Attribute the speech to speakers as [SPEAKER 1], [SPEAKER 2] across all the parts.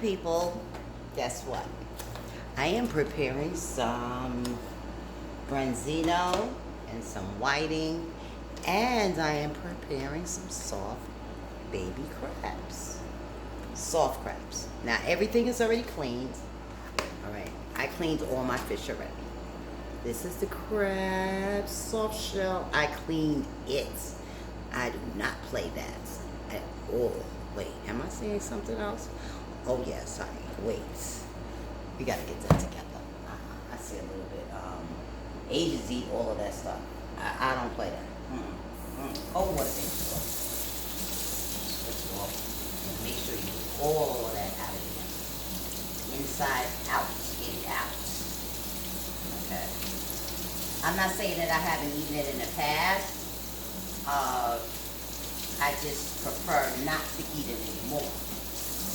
[SPEAKER 1] people, guess what? I am preparing some branzino and some whiting, and I am preparing some soft baby crabs. Soft crabs. Now, everything is already cleaned. All right, I cleaned all my fish already. This is the crab soft shell. I cleaned it. I do not play that at all. Wait, am I saying something else? Oh yes, wait. We gotta get that together. I see a little bit. Asians eat all of that stuff. I don't play that. Oh, what a thing to go. Let's go and make sure you get all of that out of here. Inside out, get it out. Okay. I'm not saying that I haven't eaten it in the past. I just prefer not to eat it anymore.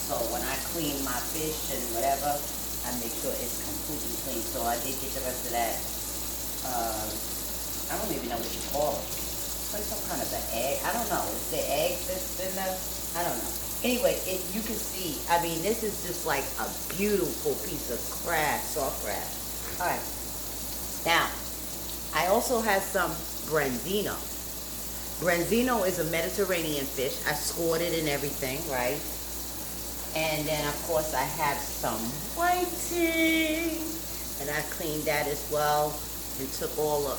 [SPEAKER 1] So when I clean my fish and whatever, I make sure it's completely clean. So I did get the rest of that. I don't even know what you call it. It's like some kind of an egg. I don't know. Is there eggs that's in there? I don't know. Anyway, you can see, I mean, this is just like a beautiful piece of crab, soft crab. All right. Now, I also have some branzino. Branzino is a Mediterranean fish. I scored it and everything, right? And then, of course, I have some whiting. And I cleaned that as well and took all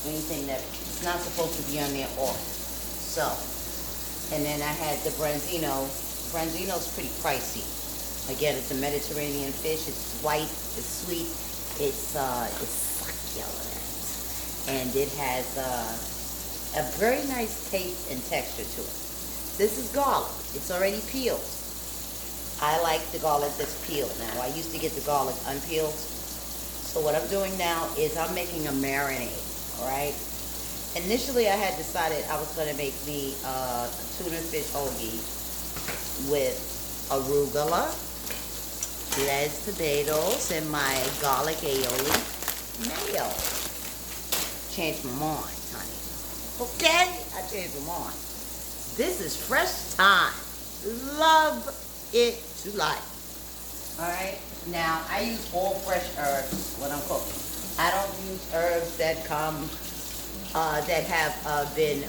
[SPEAKER 1] anything that's not supposed to be on there off. So, and then I had the branzino. Branzino's pretty pricey. Again, it's a Mediterranean fish. It's white. It's sweet. It's succulent. And it has a very nice taste and texture to it. This is garlic. It's already peeled. I like the garlic that's peeled now. I used to get the garlic unpeeled. So what I'm doing now is I'm making a marinade, all right? Initially, I had decided I was going to make me a tuna fish hoagie with arugula, lettuce, tomatoes, and my garlic aioli mayo. Changed my mind, honey. Okay? I changed my mind. This is fresh thyme. Love it to life. Alright? Now, I use all fresh herbs when I'm cooking. I don't use herbs that come, that have been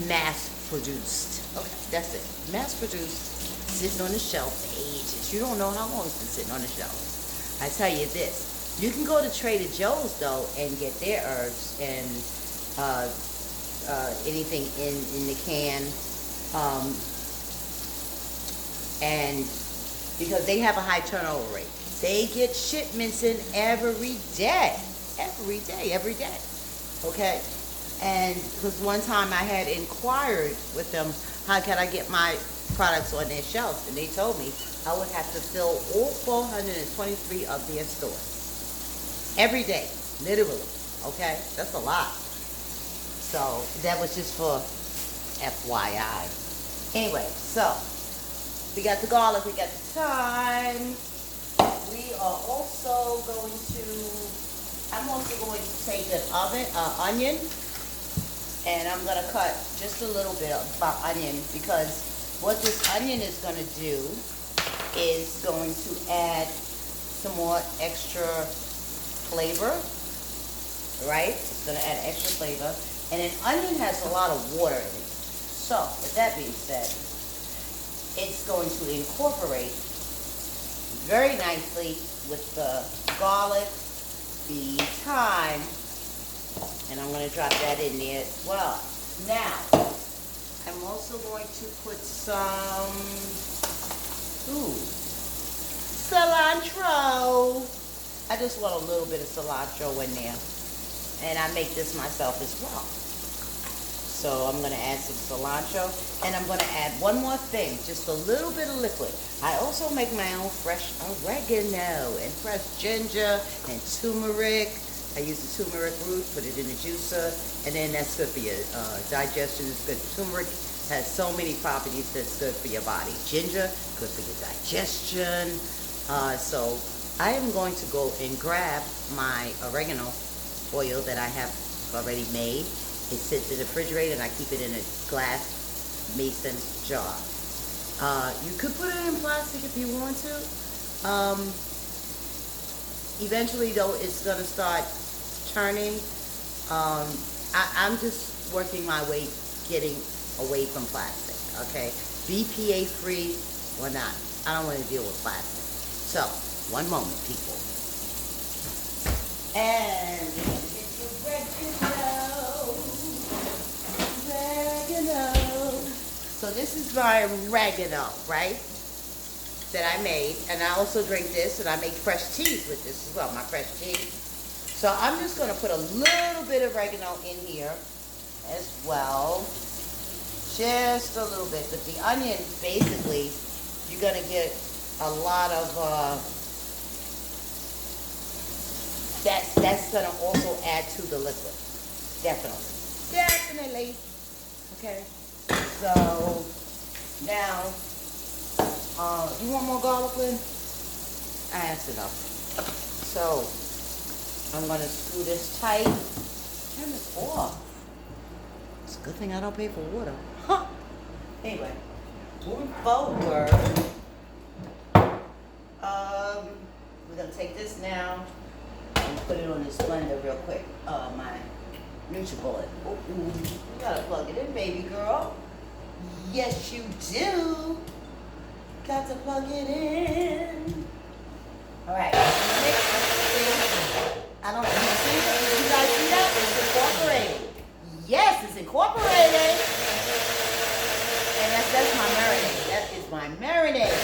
[SPEAKER 1] mass produced. Okay, that's it. Mass produced, sitting on the shelf for ages. You don't know how long it's been sitting on the shelf. I tell you this. You can go to Trader Joe's, though, and get their herbs and anything in the can. And because they have a high turnover rate. They get shipments in every day. Every day. Okay? And because one time I had inquired with them, how can I get my products on their shelves? And they told me I would have to fill all 423 of their stores. Every day, literally, okay? That's a lot. So, that was just for FYI. Anyway, so, we got the garlic, we got the thyme. We are also going to, I'm also going to take an onion, and I'm going to cut just a little bit of onion, because what this onion is going to do is going to add some more extra flavor, right? It's going to add extra flavor. And an onion has a lot of water in it. So, with that being said, it's going to incorporate very nicely with the garlic, the thyme, and I'm going to drop that in there as well. Now, I'm also going to put some cilantro. I just want a little bit of cilantro in there. And I make this myself as well. So I'm going to add some cilantro. And I'm going to add one more thing, just a little bit of liquid. I also make my own fresh oregano and fresh ginger and turmeric. I use the turmeric root, put it in the juicer, and then that's good for your digestion. It's good. Turmeric has so many properties that's good for your body. Ginger, good for your digestion. So I am going to go and grab my oregano oil that I have already made. It sits in the refrigerator and I keep it in a glass mason jar. You could put it in plastic if you want to. Eventually, though, it's going to start turning. I'm just working my way, getting away from plastic, okay? BPA free or not. I don't want to deal with plastic. So, one moment, people. And we're going to get your oregano. So this is my oregano, right? That I made. And I also drink this, and I make fresh teas with this as well, my fresh tea. So I'm just going to put a little bit of oregano in here as well. Just a little bit. But the onion, basically, you're going to get a lot of, that's going to also add to the liquid. Definitely. Definitely. Okay. So, now, you want more garlic, Lynn? That's enough. So, I'm going to screw this tight. Turn this off. It's a good thing I don't pay for water. Huh. Anyway, moving forward, we're going to take this now and put it on this blender real quick. My NutriBullet. You got to plug it in, baby girl. Yes, you do. Got to plug it in. All right. I don't know if you see it. Did you guys see that? It's incorporated. Yes, it's incorporated. And that's my marinade. That is my marinade.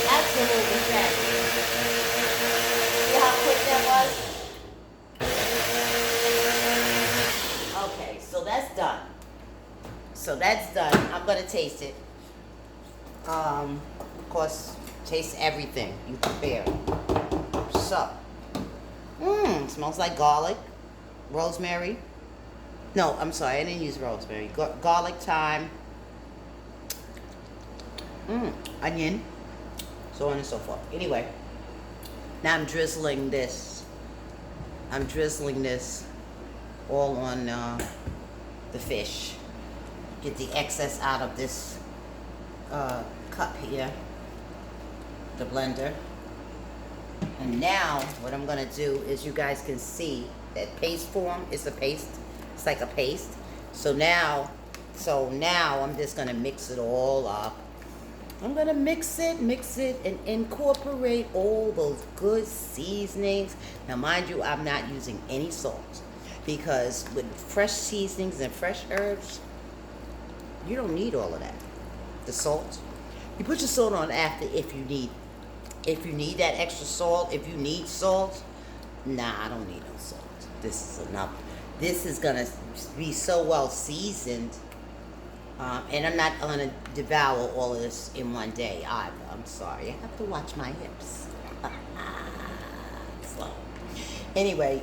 [SPEAKER 1] Absolutely fabulous. See how quick that was? Okay, so that's done. I'm going to taste it. Of course, taste everything you prepare. So, smells like garlic, rosemary. No, I'm sorry, I didn't use rosemary. Garlic, thyme, onion, so on and so forth. Anyway, now I'm drizzling this. All on the fish. Get the excess out of this cup here, the blender. And now what I'm going to do is, you guys can see that paste form is a paste. It's like a paste. So now I'm just going to mix it all up. I'm going to mix it and incorporate all those good seasonings. Now mind you, I'm not using any salt, because with fresh seasonings and fresh herbs, you don't need all of that. The salt, you put your salt on after if you need that extra salt. If you need salt, nah, I don't need no salt. This is enough. This is gonna be so well seasoned, and I'm not gonna devour all of this in one day either. I'm sorry, I have to watch my hips. So, anyway,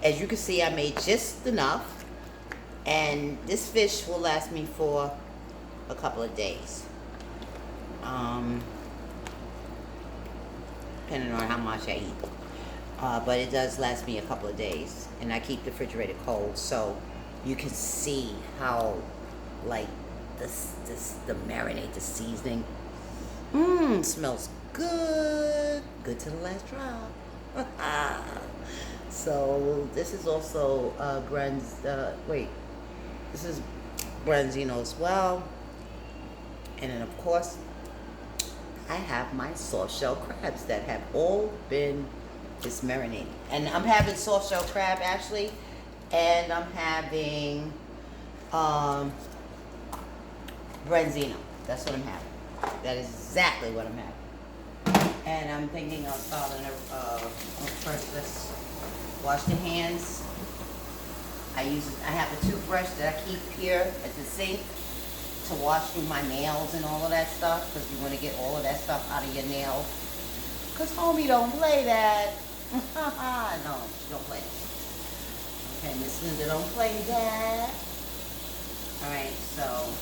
[SPEAKER 1] as you can see, I made just enough. And this fish will last me for a couple of days. Depending on how much I eat. But it does last me a couple of days. And I keep the refrigerator cold, so you can see how, like, the marinade, the seasoning, smells good. Good to the last drop. So this is also this is branzino as well. And then of course, I have my soft shell crabs that have all been just marinated. And I'm having soft shell crab actually, and I'm having branzino. That's what I'm having. That is exactly what I'm having. And I'm thinking of first let's wash the hands. I have a toothbrush that I keep here at the sink to wash through my nails and all of that stuff, because you want to get all of that stuff out of your nails. Because homie don't play that. No, she don't play that. Okay, Miss Linda don't play that. Alright, so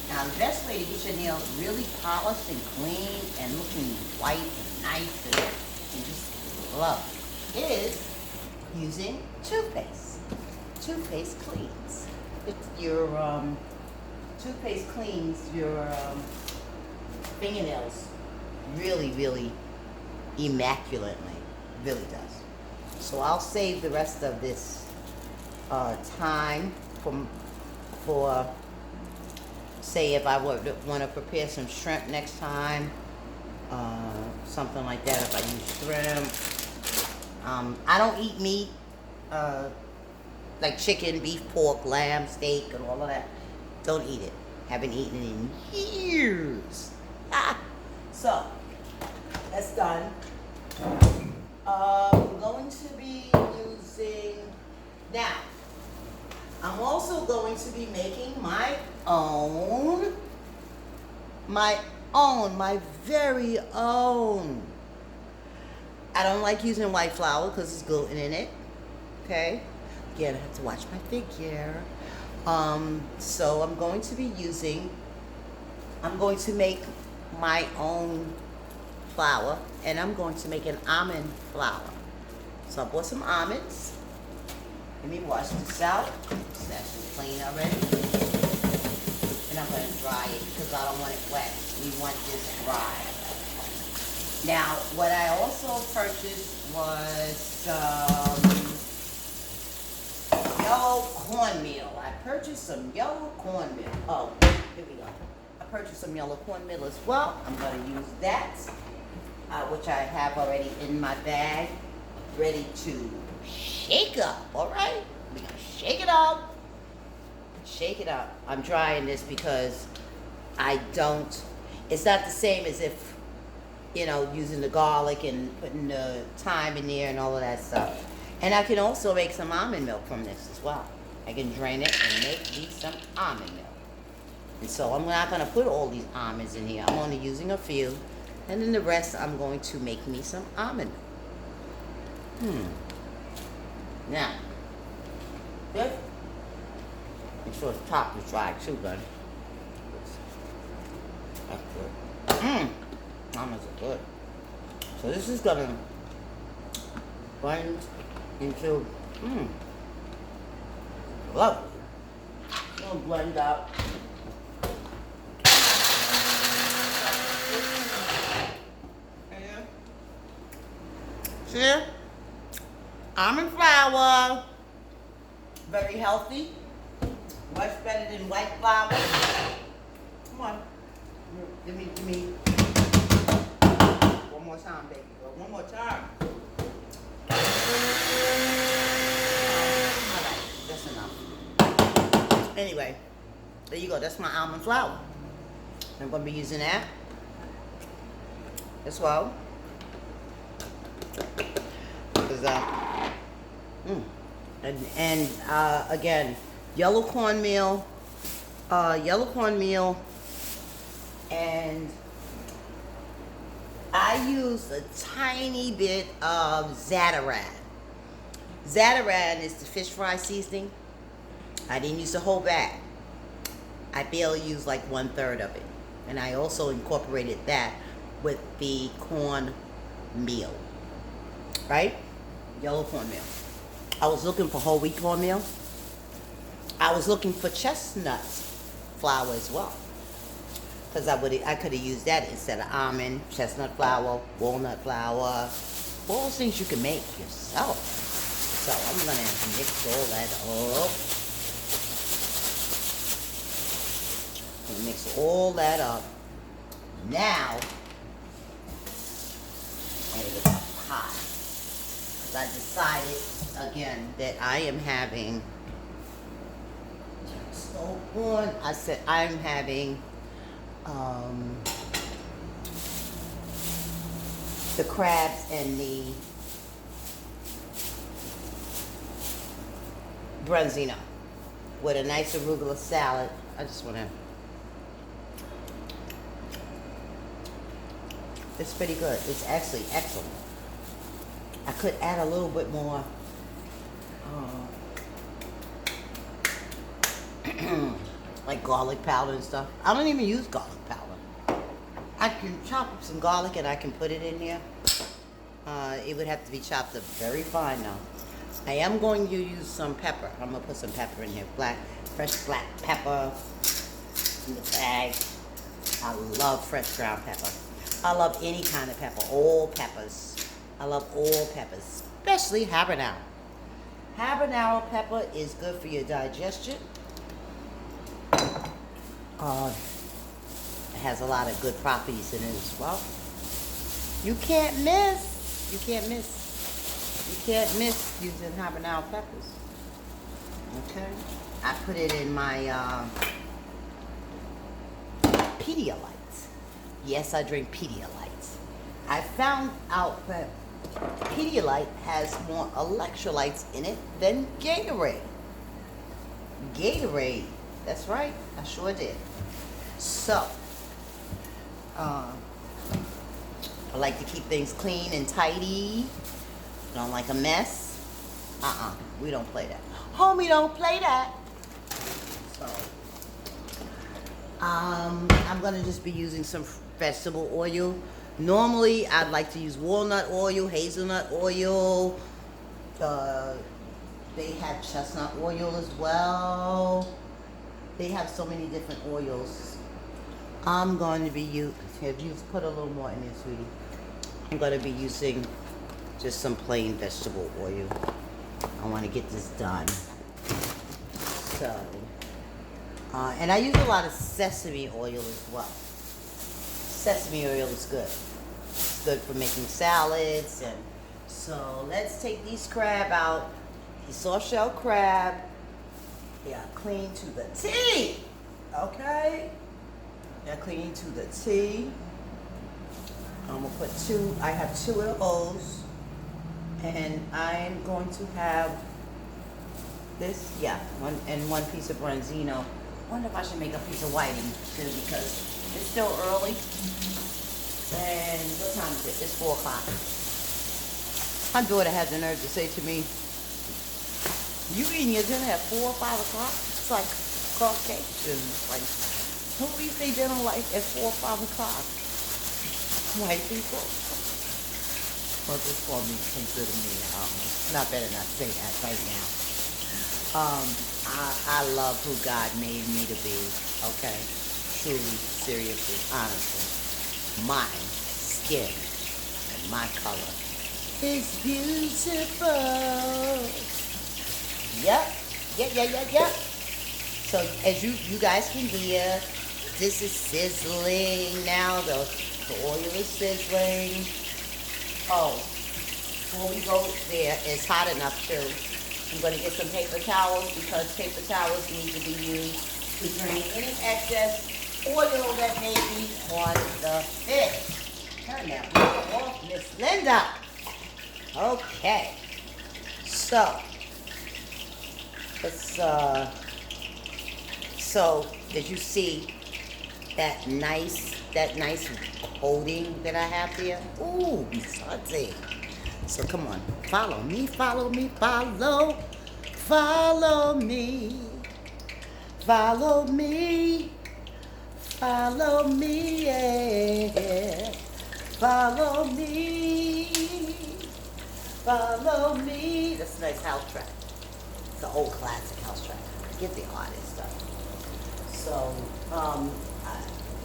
[SPEAKER 1] now the best way to get your nails really polished and clean and looking white and nice and just love is using toothpaste. Toothpaste cleans. your toothpaste cleans your fingernails really, really immaculately. Really does. So I'll save the rest of this time for say if I want to prepare some shrimp next time, something like that. If I use shrimp, I don't eat meat, like chicken, beef, pork, lamb, steak, and all of that. Don't eat it. Haven't eaten it in years. So that's done. I'm going to be using now. I'm also going to be making my very own. I don't like using white flour because there's gluten in it. Okay? Again, I have to watch my figure. So I'm going to make my own flour, and I'm going to make an almond flour. So I bought some almonds. Let me wash this out. It's actually clean already. And I'm going to dry it because I don't want it wet. We want this dry. Now, what I also purchased was some yellow cornmeal. I purchased some yellow cornmeal. Oh, here we go. I purchased some yellow cornmeal as well. I'm going to use that, which I have already in my bag, ready to shake up. All right? We're going to shake it up. Shake it up. I'm trying this because it's not the same as if, using the garlic and putting the thyme in there and all of that stuff. And I can also make some almond milk from this as well. I can drain it and make me some almond milk. And so I'm not going to put all these almonds in here. I'm only using a few. And then the rest I'm going to make me some almond milk. Now, this, make sure the top is dry too, buddy. That's good. Almonds are good. So this is gonna blend into lovely. It's gonna blend out. See? Almond flour. Very healthy. Much better than white flour. Come on. Give me. One more time, baby girl. One more time. Alright, that's enough. Anyway, there you go. That's my almond flour. I'm going to be using that as well. Because, again, yellow cornmeal, and I use a tiny bit of Zatarain. Zatarain is the fish fry seasoning. I didn't use the whole bag. I barely used like 1/3 of it. And I also incorporated that with the cornmeal. Right? Yellow cornmeal. I was looking for whole wheat cornmeal. I was looking for chestnut flour as well. Because I could have used that instead of almond, chestnut flour, walnut flour, all those things you can make yourself. So I'm gonna mix all that up. Gonna mix all that up. Now, I'm gonna get a pot. Because I decided again that I am having I said I'm having the crabs and the branzino with a nice arugula salad. I just want to. It's pretty good. It's actually excellent. I could add a little bit more like garlic powder and stuff. I don't even use garlic powder. I can chop up some garlic and I can put it in there. It would have to be chopped up very fine though. I am going to use some pepper. I'm gonna put some pepper in here. Fresh black pepper in the bag. I love fresh ground pepper. I love any kind of pepper, all peppers. I love all peppers, especially habanero. Habanero pepper is good for your digestion. It has a lot of good properties in it as well. You can't miss. You can't miss. You can't miss using habanero peppers. Okay? I put it in my Pedialyte. Yes, I drink Pedialyte. I found out that Pedialyte has more electrolytes in it than Gatorade. Gatorade. That's right. I sure did. So, I like to keep things clean and tidy. Don't like a mess. We don't play that. Homie, don't play that. So, I'm gonna just be using some vegetable oil. Normally, I'd like to use walnut oil, hazelnut oil. They have chestnut oil as well. They have so many different oils. I'm going to be using, if you put a little more in there, sweetie. I'm going to be using just some plain vegetable oil. I want to get this done. So, and I use a lot of sesame oil as well. Sesame oil is good. It's good for making salads. And so let's take these crab out. The soft shell crab. They are clean to the T. Okay? They're clean to the T. I'm going to put two. I have 2 of those. And I'm going to have this, one piece of branzino. I wonder if I should make a piece of whiting too, because it's still early. And what time is it? It's 4 o'clock. My daughter had the nerve to say to me, "You eating your dinner at 4 or 5 o'clock?" It's like Caucasian. Like, who eats their dinner like at 4 or 5 o'clock? White people. Well, just for me, consider me. Not better not say that right now. I love who God made me to be. Okay, truly, seriously, honestly, my skin and my color is beautiful. Yep. So as you guys can hear, this is sizzling now. The oil is sizzling. Oh, before we go there, it's hot enough too. I'm going to get some paper towels because paper towels need to be used to drain any excess oil that may be on the fish. Turn that off, Miss Linda. Okay. So, let's, so, did you see that nice coating that I have here? Ooh, salty. So come on, follow me, follow me, follow me, follow me, follow me, yeah. Follow me, follow me. That's a nice house track. It's an old classic house track. Get the artist stuff. So,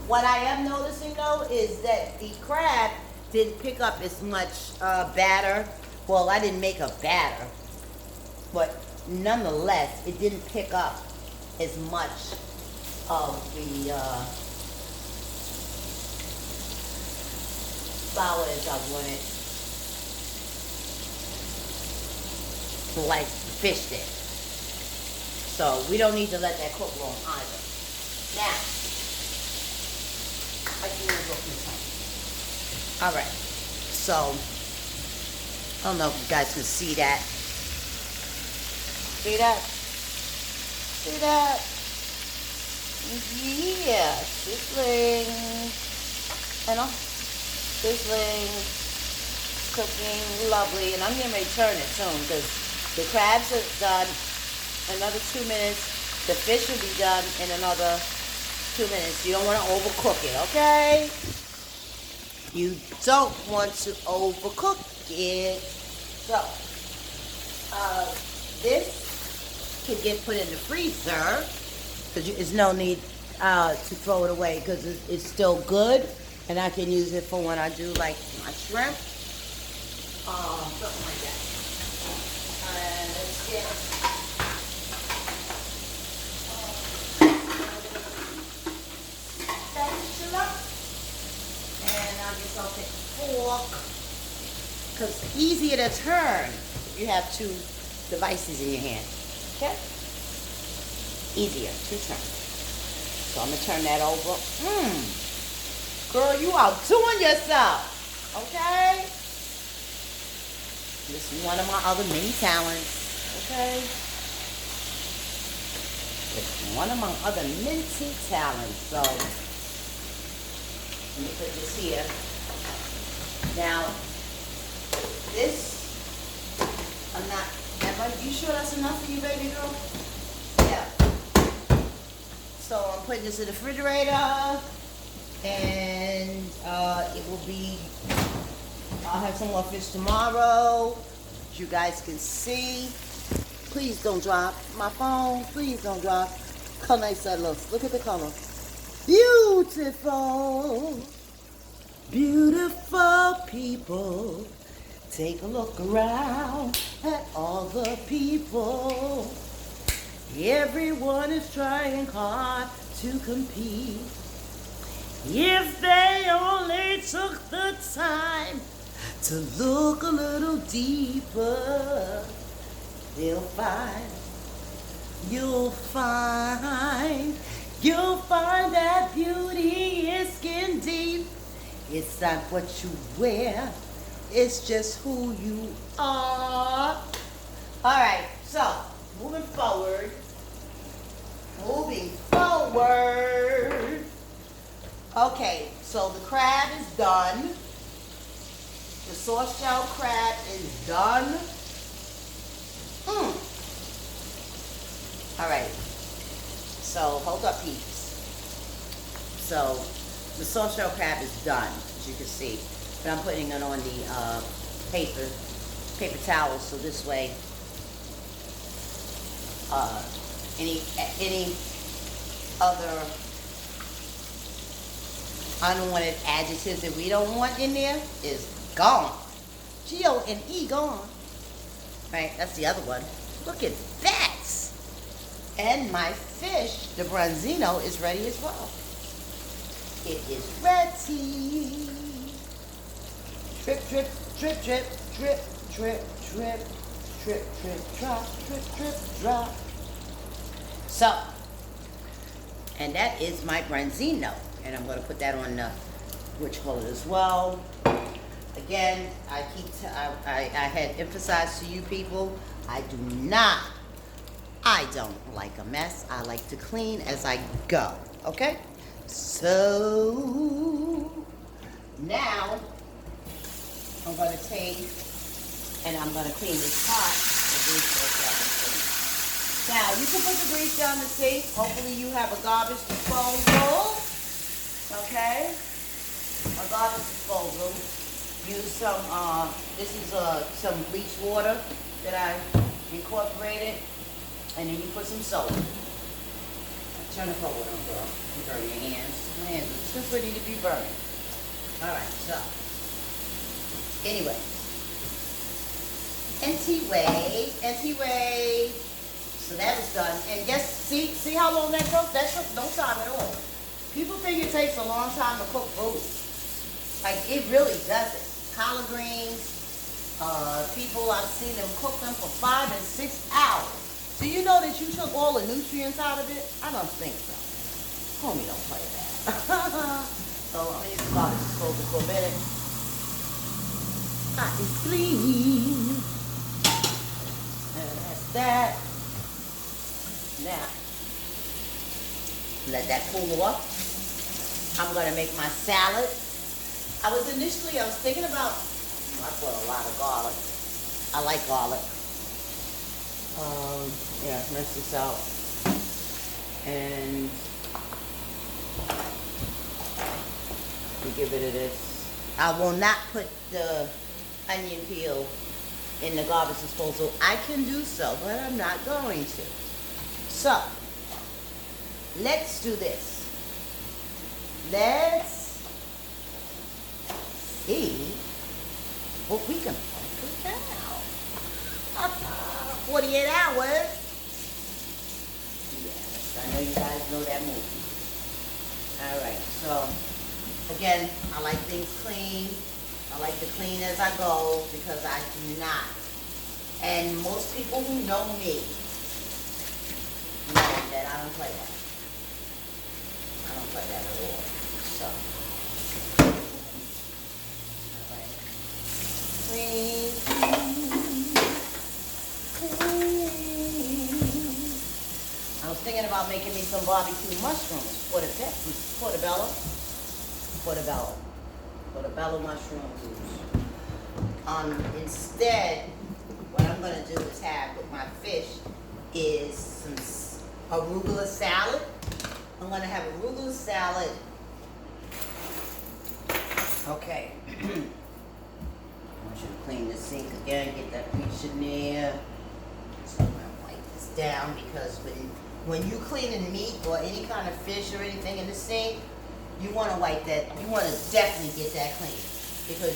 [SPEAKER 1] what I am noticing though is that the crab didn't pick up as much batter. Well, I didn't make a batter, but nonetheless, it didn't pick up as much of the flour as I wanted, like fish did. So we don't need to let that cook long either. Now, I can move up this time. All right, so I don't know if you guys can see that. See that? See that? Yeah, sizzling. You know, sizzling, cooking, lovely. And I'm going to turn it soon because the crabs are done. Another 2 minutes. The fish will be done in another 2 minutes. You don't want to overcook it, okay? You don't want to overcook it. So, This could get put in the freezer because there's no need to throw it away because it's still good, and I can use it for when I do like my shrimp, something like that. And let's get spatula, and I guess I'll take a fork because it's easier to turn if you have two devices in your hand. Okay? Easier to turn. So I'm gonna turn that over. Girl, you outdoing yourself. Okay? This is one of my other many talents. Okay? It's one of my other minty talents. So let me put this here. Now, this, I'm not, you sure that's enough for you, baby girl? Yeah. So I'm putting this in the refrigerator, and it will be, I'll have some more fish tomorrow, as you guys can see. Please don't drop my phone. Please don't drop. Look how nice that looks. Look at the color. Beautiful. Beautiful people. Take a look around at all the people. Everyone is trying hard to compete. If they only took the time to look a little deeper, you'll find that beauty is skin deep. It's not what you wear, it's just who you are. All right, so moving forward. Okay, so the crab is done. The soft shell crab is done. All right. So hold up, peeps. So the soft shell crab is done, as you can see. But I'm putting it on the paper towel, so this way any other unwanted adjectives that we don't want in there is gone. G-O-N-E, gone. Right, that's the other one. Look at that. And my fish, the branzino, is ready as well. It is ready. Drip, drip, drip, drip, drip, drip, drip, drip, drip, drop, drip, drip, drop. So, and that is my branzino. And I'm going to put that on the whatchamacallit as well. Again, I had emphasized to you people, I don't like a mess. I like to clean as I go. Okay? So, now, I'm going to take, and I'm going to clean this pot. Now, you can put the grease down the sink. Hopefully you have a garbage disposal. Okay? A garbage disposal. Use some, this is some bleach water that I incorporated. And then you put some soap. Turn the cold on, girl. You burn your hands. My hands are too pretty to be burned. Alright, so. Anyway. Anyway. So that is done. And just see how long that took? That took no time at all. People think it takes a long time to cook food. Like, it really doesn't. Collard greens, people, I've seen them cook them for 5 and 6 hours. Do you know that you took all the nutrients out of it? I don't think so. Homie, don't play that. So I'm going to use the garbage disposal for a minute. Pot is clean. And that's that. Now, let that cool off. I'm going to make my salad. I was thinking about, I put a lot of garlic. I like garlic. Yeah, rinse this out. And we give it a this. I will not put the onion peel in the garbage disposal, I can do so, but I'm not going to. So, let's do this. Let's see what we can put out. 48 hours. Yes, I know you guys know that movie. Alright, so again, I like things clean. I like to clean as I go because I do not. And most people who know me know that I don't play that. I don't play that at all. So, alright. Clean, clean. I was thinking about making me some barbecue mushrooms. Portobello mushrooms. Instead, what I'm gonna do is have with my fish is some arugula salad. I'm gonna have arugula salad. Okay. I want you to clean the sink again, get that bleach in there. So I'm gonna wipe this down because when you cleaning meat or any kind of fish or anything in the sink, you want to wipe that. You want to definitely get that clean because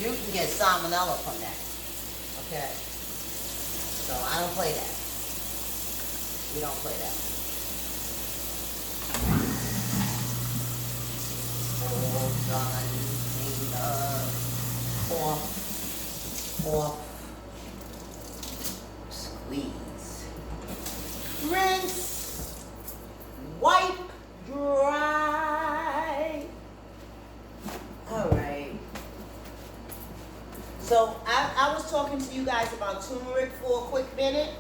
[SPEAKER 1] you can get salmonella from that. Okay. So I don't play that. We don't play that. All done. Cleaned up. Off. Squeeze. Rinse. Wipe. Dry. All right. So I was talking to you guys about turmeric for a quick minute,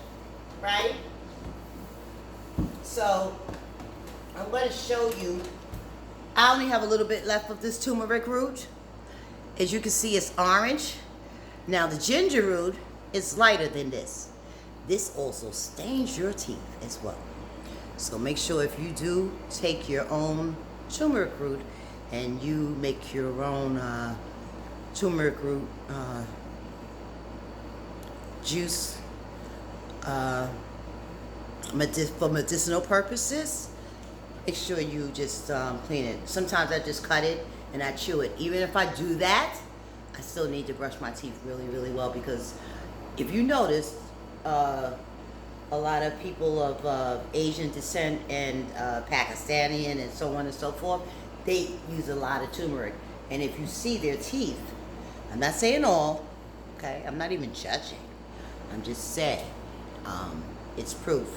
[SPEAKER 1] right? So I'm going to show you. I only have a little bit left of this turmeric root. As you can see, it's orange. Now the ginger root is lighter than this. This also stains your teeth as well. So make sure if you do take your own turmeric root and you make your own turmeric root juice for medicinal purposes, make sure you just clean it. Sometimes I just cut it and I chew it. Even if I do that, I still need to brush my teeth really, really well because if you notice, a lot of people of Asian descent and Pakistani and so on and so forth, they use a lot of turmeric. And if you see their teeth, I'm not saying all, okay? I'm not even judging. I'm just saying, it's proof.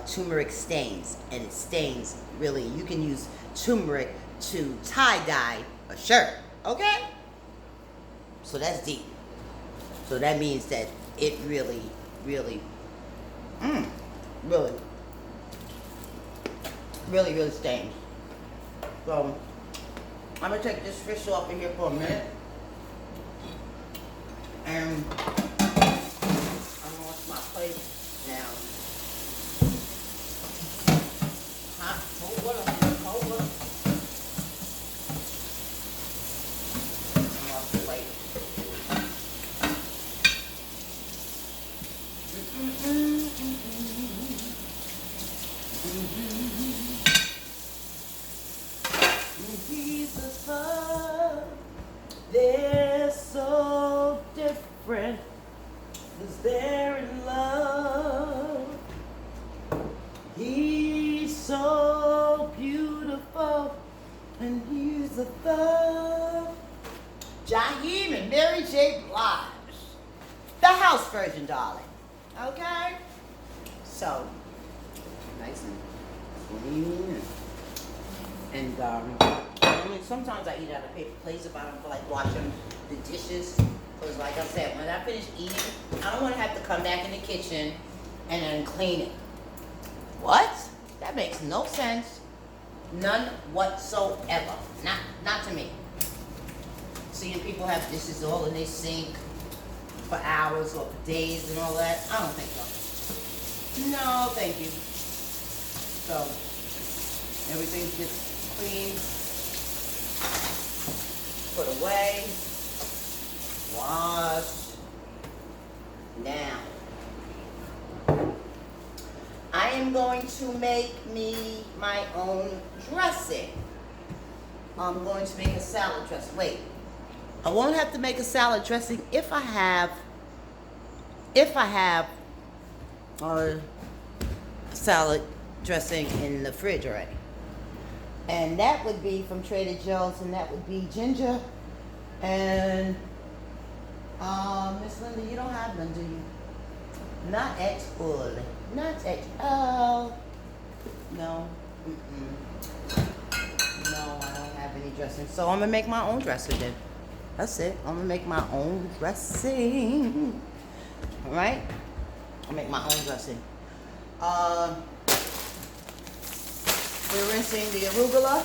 [SPEAKER 1] Turmeric stains, and it stains really. You can use turmeric to tie-dye a shirt, okay? So that's deep. So that means that it really, really, really stains. So I'm gonna take this fish off of here for a minute, and I'm gonna wash my plate now. Hold on. I'm off the plate. Jesus, they're so different, 'cause they're in love. He's so beautiful, and he's a thug. Jaheim and Mary J. Blige. The house version, darling. Okay? So, nice and clean. And sometimes I eat out of paper plates if I don't feel like washing the dishes. Because like I said, when I finish eating, I don't want to have to come back in the kitchen and then clean it. What? That makes no sense. None whatsoever. Not to me. Seeing people have dishes all in their sink for hours or for days and all that, I don't think so. No, thank you. So, everything's just clean, put away, washed, Now, I am going to make me my own dressing. I'm going to make a salad dressing. Wait, I won't have to make a salad dressing if I have salad dressing in the fridge already. And that would be from Trader Joe's, and that would be ginger and Miss Linda, you don't have none, do you? Not at all. Not at all. No. No, I don't have any dressing. So I'm gonna make my own dressing then. That's it. I'm gonna make my own dressing. All right? I'll make my own dressing. We're rinsing the arugula.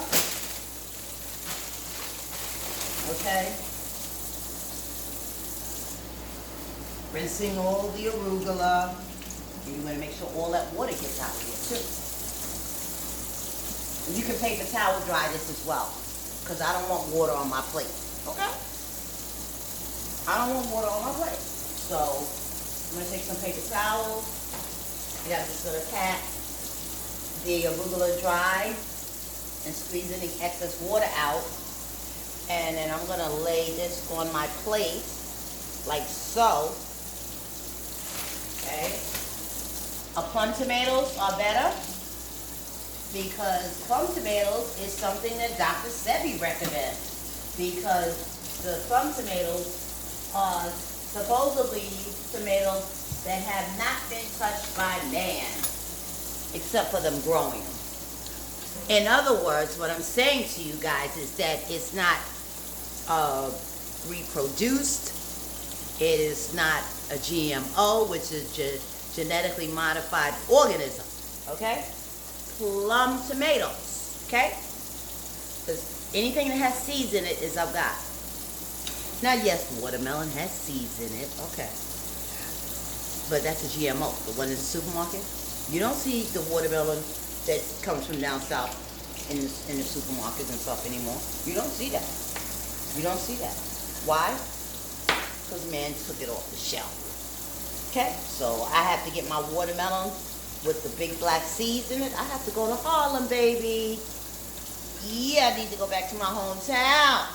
[SPEAKER 1] Okay. Rinsing all the arugula. You want to make sure all that water gets out of here too. And you can paper towel dry this as well, because I don't want water on my plate. Okay? I don't want water on my plate. So I'm gonna take some paper towels. You got just gonna pat the arugula dry and squeeze any excess water out. And then I'm gonna lay this on my plate like so. Okay. Plum tomatoes are better because plum tomatoes is something that Dr. Sebi recommends, because the plum tomatoes are supposedly tomatoes that have not been touched by man, except for them growing them. In other words, what I'm saying to you guys is that it's not reproduced. It is not a GMO, which is genetically modified organism. Okay? Plum tomatoes. Okay? Because anything that has seeds in it is of God. Now, yes, watermelon has seeds in it. Okay. But that's a GMO. The one in the supermarket. You don't see the watermelon that comes from down south in the supermarkets and stuff anymore. You don't see that. You don't see that. Why? Because man took it off the shelf. Okay? So I have to get my watermelon with the big black seeds in it. I have to go to Harlem, baby. Yeah, I need to go back to my hometown,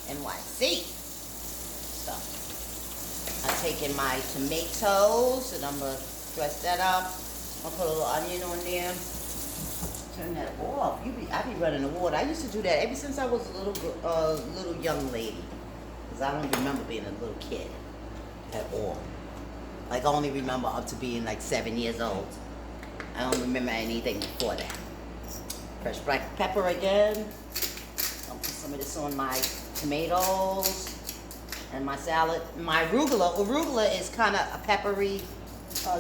[SPEAKER 1] NYC. So I'm taking my tomatoes and I'm going to dress that up. I'll put a little onion on there. Turn that off. I be running the water. I used to do that ever since I was a little young lady. Because I don't remember being a little kid at all. Like, I only remember up to being like 7 years old. I don't remember anything before that. Fresh black pepper again. I'll put some of this on my tomatoes and my salad. My arugula. Arugula is kind of a peppery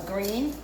[SPEAKER 1] green.